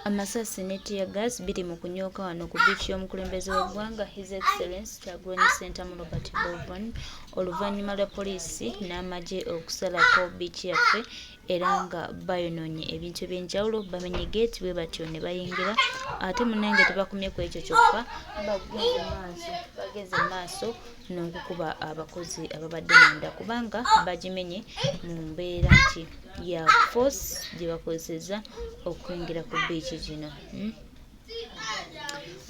Amasasi ne tear gas biri mu kunyooka wano ku biiki y'omukulembeze w'eggwanga His Excellency Kyagulanyi Ssentamu Robert Bob oluvannyuma lwa poliisi n'amagye okusalako biiki yaffe era nga bayonoonye ebintu eby'enjawulo bamenye geeti bwe batyo ne bayingira ate munnange tebakomye ku ekyo kyokka bageze maaso n'okukuba abakozi ababadde munda kubanga bagimenye mu mbeera nti ya force gye bakozesezza okuyingira ku biiki gino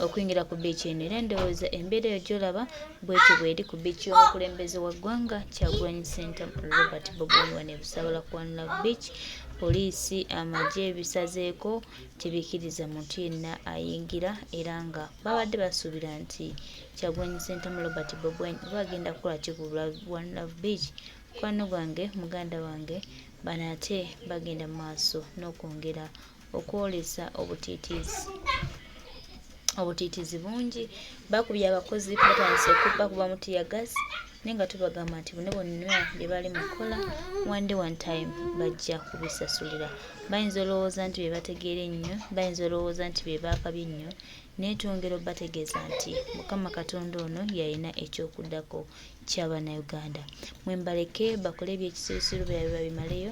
okuyingira ku biiki eno era ndowooza embeera eyo gy'olaba bwetyo bw'eri ku biiki y'omukulembeze w'eggwanga Kyagulanyi Ssentamu Robert Bob Wine ne busaabala ku One Love Beach. Poliisi amagye bisazeeko tebikkiriza muntu yenna ayingira era nga babadde basuubira nti Kyagulanyi Ssentamu Robert Bob Wine oba agenda kukola ki ku One Love Beach. Mukwano gwange muganda wange bano ate bagenda mu maaso n'okwongera okwolesa obutiitiizi bungi bakubye abakozi batandise okubakuba mu tear gas naye nga tubagamba nti buno bonna bye bali mu kukola one day one time bajja kubisasulira. Bayinza olowooza nti bye bategeera ennyo, bayinza olowooza nti bye baakabye ennyo, naye twongera obbategeeza nti Mukama Katonda ono yalina ekyokuddako ky'Abannayuganda. Mwembaleke bakole ebyekisirusiru byabwe babimaleyo,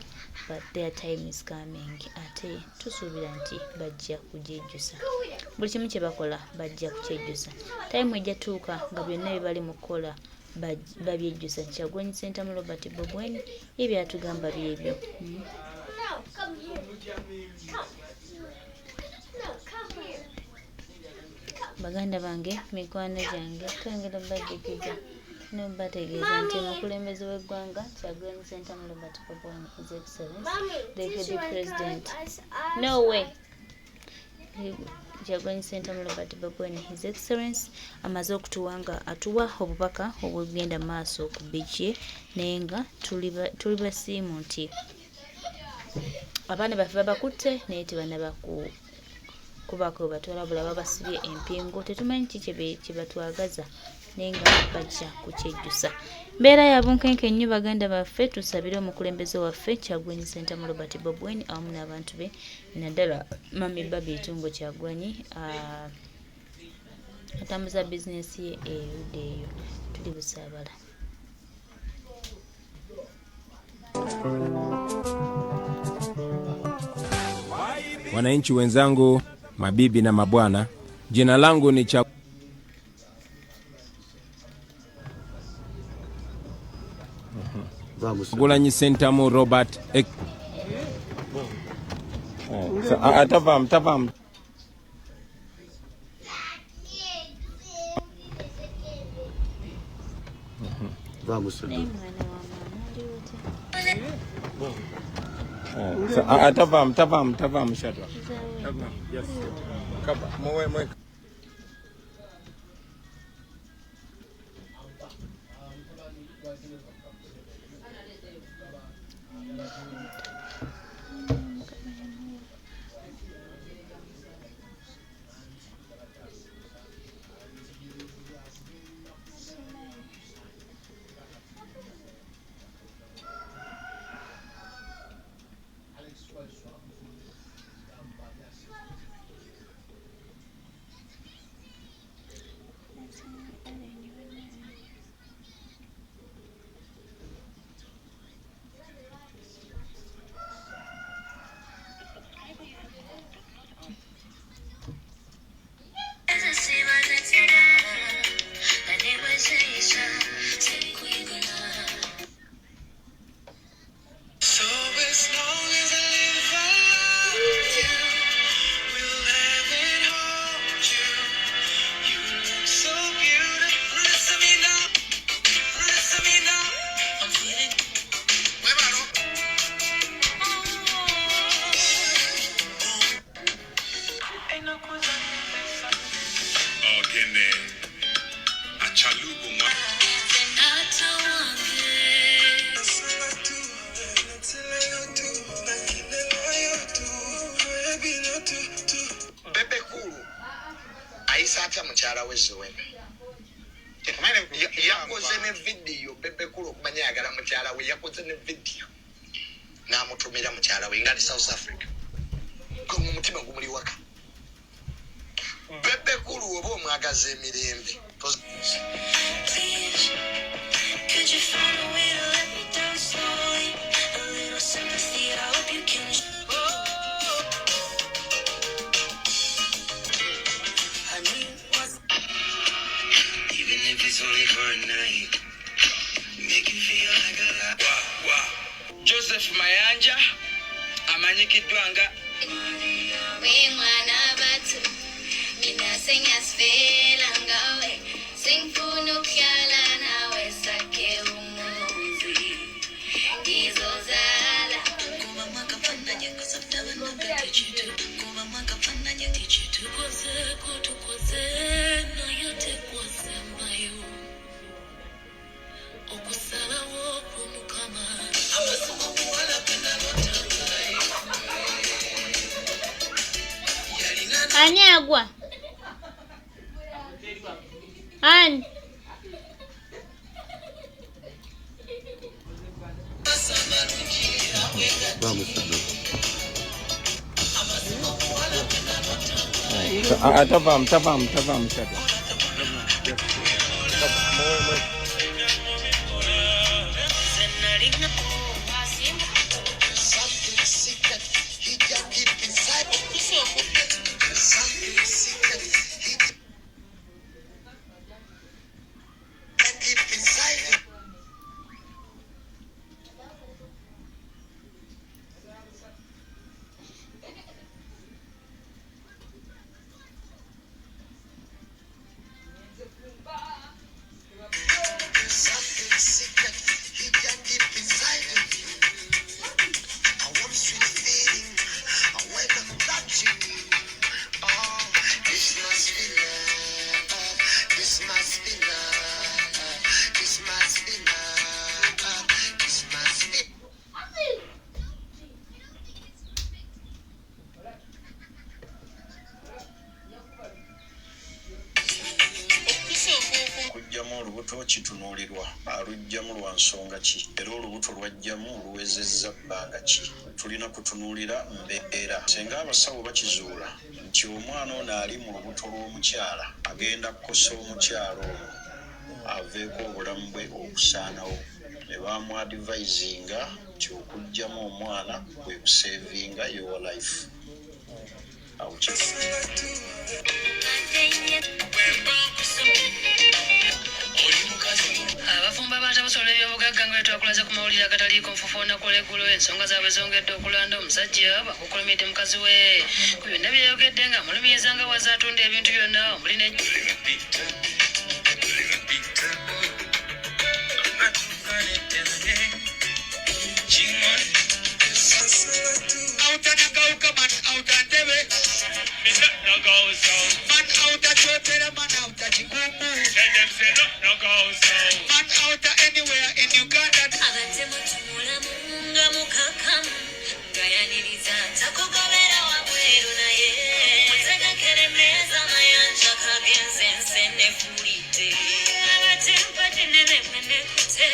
but their time is coming. Ate tusuubira nti bajja kugyejjusa. Buli kimu kye bakola bajja kukyejjusa. Time ejja tuuka nga byonna bye bali mu kukola babyejjusa. Kyagulanyi Ssentamu Robert Bob Wine ye byatugamba byebyo. Baganda bange mikwano gyange twongera obbajukiza n'obbategeeza nti omukulembeze w'eggwanga Kyagulanyi Ssentamu Robert Bob Wine His Excellency the President Kyagulanyi Ssentamu Robert Bob Wine His Excellency amaze okutuwa nga atuwa obubaka obugenda maaso ku biiki ye naye nga tuli basiimu nti abaana baffe babakutte naye tebannabakubako batwala bulaba basibye empingo tetumanyi ki kye batwagaza naye nga bajja kukyejjusa. Mbeera ya bunkenke nnyo baganda baffe, tusabire omukulembeze waffe Kyagulanyi Ssentamu Robert Bob Wine awamu n'abantu be naddala Mami Baby Itungo Kyagulanyi atambuza bizinesi ye erudde eyo tuli busaabala. Wananchi wenzangu, mabibi na mabwana, jina langu ni Kyagulanyi Ssentamu Robert atafahamu tafahamu shatwa. Yes. Kaba mwe Aisata mukyala we Zuwena. Yakoze ne video Bebe Cool okumanya yagala mukyala we yakoze ne video. N'amutumira mukyala we ngali South Africa. Ko mu mutima gumuli waka. twagaze emirembe. Could you find a way to let me down slowly? A little sympathy, I hope you can. Even if it's only for a night, make you feel like a lot. Wow. Joseph Mayanja amanyikiddwa nga Mwana batu mina senya sfela ngawe singfuna ukuhlala nawe sakhe umuzi ngizozala kuba makafana nyengasabdaba nabetichitu kuba makafana nyetichitu koze koze na yote koze mayo okusala wo kumukama amasomo kuwala kana lotakai Ani agwa? Ani? Tafahamu. Something secret he can keep inside. Something secret he can keep inside. Something secret he can keep inside. I want sweet feeling when I'm touching you. Oh, this must be love. This must be love. This must be love. This must be. Kujjamu olubuto kitunuulirwa alujjamu lwa nsonga ki era olubuto lwajjamu luwezezza bbanga ki tulina kutunuulira mbeera singa abasawo bakizuula nti omwana ono ali mu lubuto lw'omukyala agenda kukosa omukyala ono aveeko obulamu bwe okusaanawo ne bamuadivisinga nti okujjamu omwana kwe kusevinga your life abafumba batabusobola ebyobugagga nga twakulaze ku mawulire agataliiko nfufuuna kuleggulo ensonga zaabwe zongedde okulanda omusajja bakukulumidde mukazi we ku byonna byeyogedde nga mulumiriza nga wazaatunda ebintu byonna omuli ne abatemutumula munga mukakamu ngayaniriza takugobera wabweru naye mutegekeremeza mayanja kagenze nsene fulidde abatempadde ne bemwe nekute